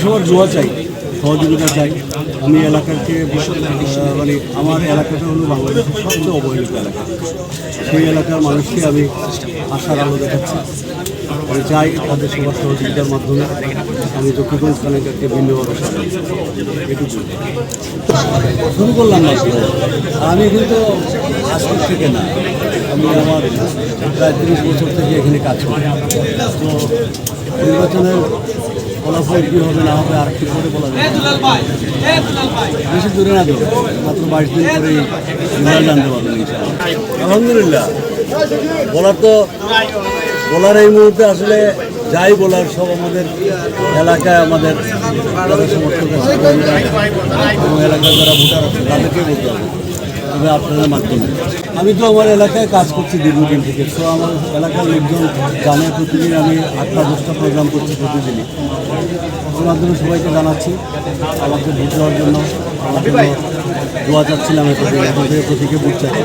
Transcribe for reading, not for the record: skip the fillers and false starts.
সবার দোয়া চাই, সহযোগিতা চাই। আমি এলাকাকে মানে আমার এলাকাটা হলো বাংলাদেশের সবচেয়ে অবহেলিত এলাকা। সেই এলাকার মানুষকে আমি আশার আলো দেখাচ্ছি। আমি চাই তাদের সবার সহযোগিতার মাধ্যমে আমি জকিগঞ্জ কানেকাকে ভিন্নভাবে সাজাই। এটুকু শুরু করলাম না। আমি কিন্তু আজকের থেকে না, আমি আমার প্রায় 30 বছর থেকে এখানে কাজ করি। তো নির্বাচনের ফলাফল কী হবে না হবে আর কি করে বলা যায়, বেশি দূরে না দেবো, মাত্র 22 দিন পরেই রেজাল্ট জানতে পারবেন ইনশাআল্লাহ। আলহামদুলিল্লাহ, বলার এই মুহূর্তে আসলে যাই বলার সব আমাদের এলাকায় আমাদের যারা সমর্থক আছে এবং এলাকার যারা ভোটার আছে তাদেরকে বলতে হবে, তবে আপনাদের মাধ্যমে। আমি তো আমার এলাকায় কাজ করছি দীর্ঘদিন থেকে, তো আমার এলাকার লোকজন জানে। প্রতিদিন আমি 8টা-10টা প্রোগ্রাম করছি প্রতিদিনই। ওর মাধ্যমে সবাইকে জানাচ্ছি আমাকে ভোট দেওয়ার জন্য, আমার জন্য দোয়া চাচ্ছিলাম। প্রতীকে ভোট চাচ্ছি।